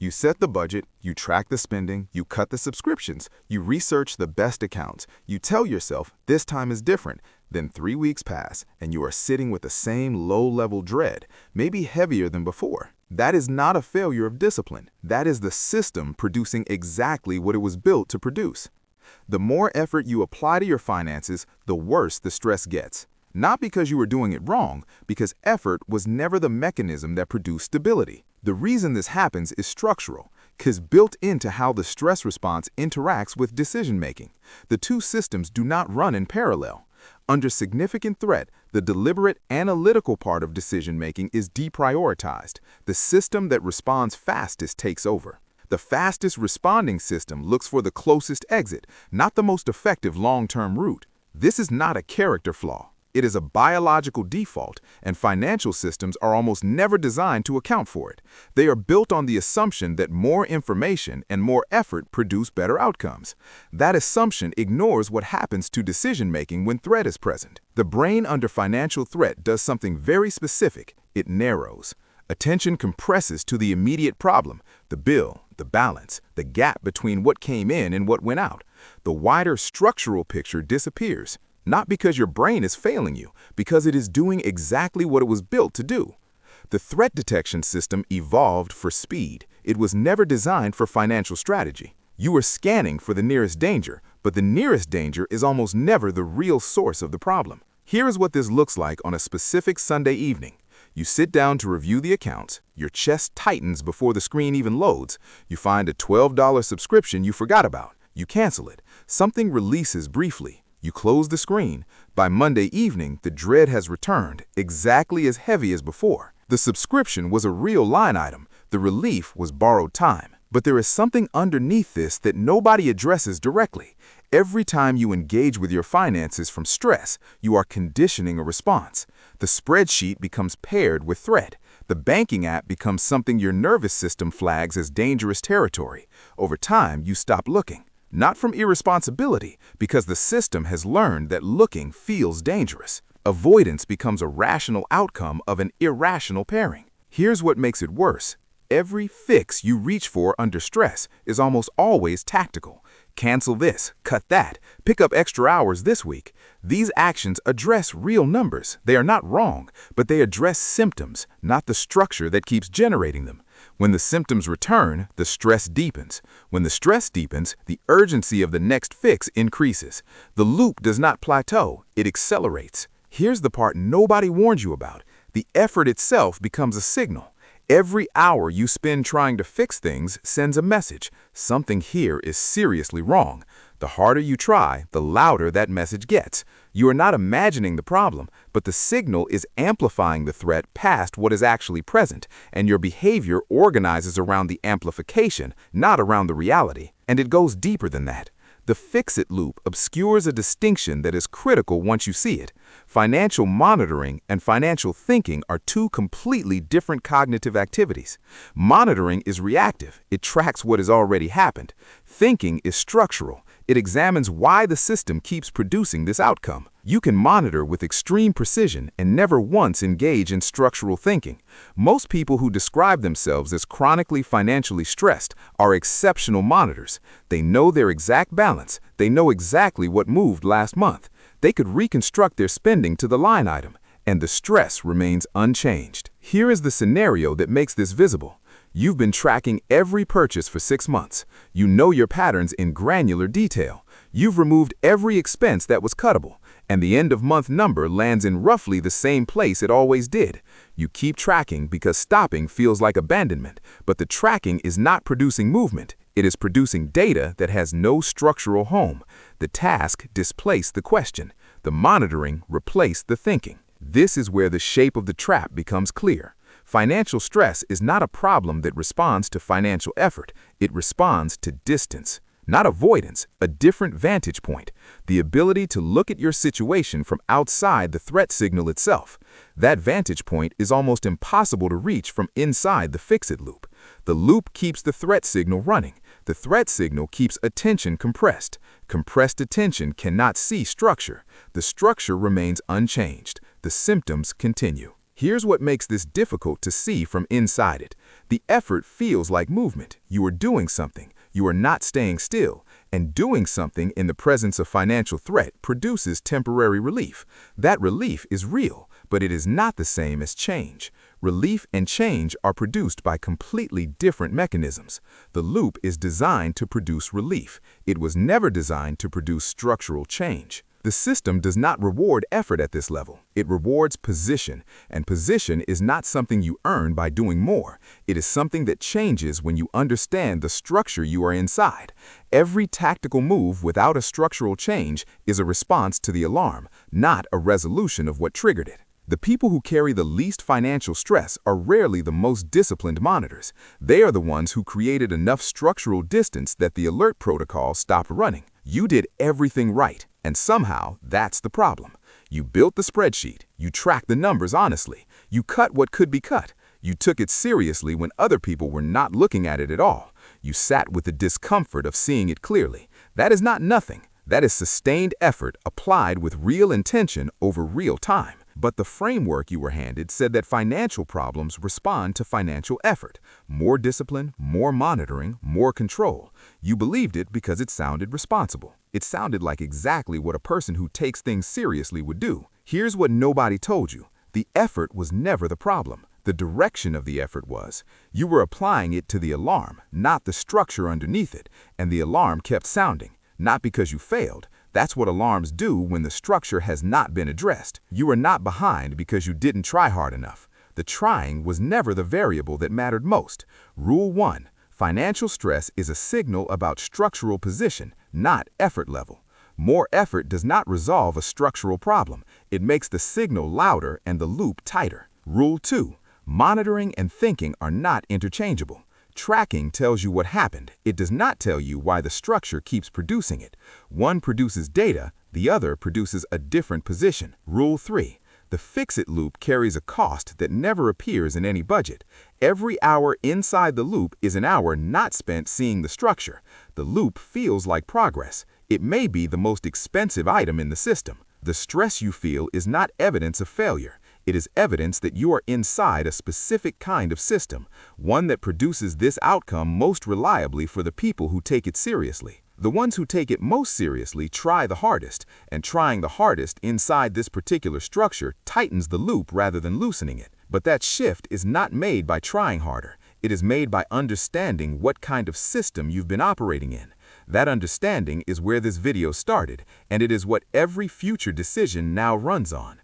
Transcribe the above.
You set the budget, you track the spending, you cut the subscriptions, you research the best accounts, you tell yourself this time is different. Then 3 weeks pass, and you are sitting with the same low-level dread, maybe heavier than before. That is not a failure of discipline. That is the system producing exactly what it was built to produce. The more effort you apply to your finances, the worse the stress gets. Not because you were doing it wrong, because effort was never the mechanism that produced stability. The reason this happens is structural, because built into how the stress response interacts with decision-making. The two systems do not run in parallel. Under significant threat, the deliberate, analytical part of decision-making is deprioritized. The system that responds fastest takes over. The fastest responding system looks for the closest exit, not the most effective long-term route. This is not a character flaw. It is a biological default, and financial systems are almost never designed to account for it. They are built on the assumption that more information and more effort produce better outcomes. That assumption ignores what happens to decision-making when threat is present. The brain under financial threat does something very specific. It narrows. Attention compresses to the immediate problem, the bill, the balance, the gap between what came in and what went out. The wider structural picture disappears. Not because your brain is failing you, because it is doing exactly what it was built to do. The threat detection system evolved for speed. It was never designed for financial strategy. You are scanning for the nearest danger, but the nearest danger is almost never the real source of the problem. Here is what this looks like on a specific Sunday evening. You sit down to review the accounts, your chest tightens before the screen even loads, you find a $12 subscription you forgot about, you cancel it, something releases briefly. You close the screen. By Monday evening, the dread has returned, exactly as heavy as before. The subscription was a real line item. The relief was borrowed time. But there is something underneath this that nobody addresses directly. Every time you engage with your finances from stress, you are conditioning a response. The spreadsheet becomes paired with threat. The banking app becomes something your nervous system flags as dangerous territory. Over time, you stop looking. Not from irresponsibility, because the system has learned that looking feels dangerous. Avoidance becomes a rational outcome of an irrational pairing. Here's what makes it worse. Every fix you reach for under stress is almost always tactical. Cancel this, cut that, pick up extra hours this week. These actions address real numbers. They are not wrong, but they address symptoms, not the structure that keeps generating them. When the symptoms return, the stress deepens. When the stress deepens, the urgency of the next fix increases. The loop does not plateau, it accelerates. Here's the part nobody warned you about. The effort itself becomes a signal. Every hour you spend trying to fix things sends a message. Something here is seriously wrong. The harder you try, the louder that message gets. You are not imagining the problem, but the signal is amplifying the threat past what is actually present, and your behavior organizes around the amplification, not around the reality. And it goes deeper than that. The fix-it loop obscures a distinction that is critical once you see it. Financial monitoring and financial thinking are two completely different cognitive activities. Monitoring is reactive. It tracks what has already happened. Thinking is structural. It examines why the system keeps producing this outcome. You can monitor with extreme precision and never once engage in structural thinking. Most people who describe themselves as chronically financially stressed are exceptional monitors. They know their exact balance. They know exactly what moved last month. They could reconstruct their spending to the line item, and the stress remains unchanged. Here is the scenario that makes this visible. You've been tracking every purchase for 6 months. You know your patterns in granular detail. You've removed every expense that was cuttable, and the end-of-month number lands in roughly the same place it always did. You keep tracking because stopping feels like abandonment, but the tracking is not producing movement. It is producing data that has no structural home. The task displaced the question. The monitoring replaced the thinking. This is where the shape of the trap becomes clear. Financial stress is not a problem that responds to financial effort. It responds to distance. Not avoidance, a different vantage point, the ability to look at your situation from outside the threat signal itself. That vantage point is almost impossible to reach from inside the fix-it loop. The loop keeps the threat signal running. The threat signal keeps attention compressed. Compressed attention cannot see structure. The structure remains unchanged. The symptoms continue. Here's what makes this difficult to see from inside it. The effort feels like movement. You are doing something. You are not staying still. And doing something in the presence of financial threat produces temporary relief. That relief is real, but it is not the same as change. Relief and change are produced by completely different mechanisms. The loop is designed to produce relief. It was never designed to produce structural change. The system does not reward effort at this level. It rewards position, and position is not something you earn by doing more. It is something that changes when you understand the structure you are inside. Every tactical move without a structural change is a response to the alarm, not a resolution of what triggered it. The people who carry the least financial stress are rarely the most disciplined monitors. They are the ones who created enough structural distance that the alert protocol stopped running. You did everything right, and somehow that's the problem. You built the spreadsheet, you tracked the numbers honestly, you cut what could be cut, you took it seriously when other people were not looking at it at all. You sat with the discomfort of seeing it clearly. That is not nothing. That is sustained effort applied with real intention over real time. But the framework you were handed said that financial problems respond to financial effort. More discipline, more monitoring, more control. You believed it because it sounded responsible. It sounded like exactly what a person who takes things seriously would do. Here's what nobody told you. The effort was never the problem. The direction of the effort was. You were applying it to the alarm, not the structure underneath it, and the alarm kept sounding. Not because you failed. That's what alarms do when the structure has not been addressed. You are not behind because you didn't try hard enough. The trying was never the variable that mattered most. Rule 1. Financial stress is a signal about structural position, not effort level. More effort does not resolve a structural problem. It makes the signal louder and the loop tighter. Rule 2. Monitoring and thinking are not interchangeable. Tracking tells you what happened. It does not tell you why the structure keeps producing it. One produces data, the other produces a different position. Rule 3. The fix-it loop carries a cost that never appears in any budget. Every hour inside the loop is an hour not spent seeing the structure. The loop feels like progress. It may be the most expensive item in the system. The stress you feel is not evidence of failure. It is evidence that you are inside a specific kind of system, one that produces this outcome most reliably for the people who take it seriously. The ones who take it most seriously try the hardest, and trying the hardest inside this particular structure tightens the loop rather than loosening it. But that shift is not made by trying harder. It is made by understanding what kind of system you've been operating in. That understanding is where this video started, and it is what every future decision now runs on.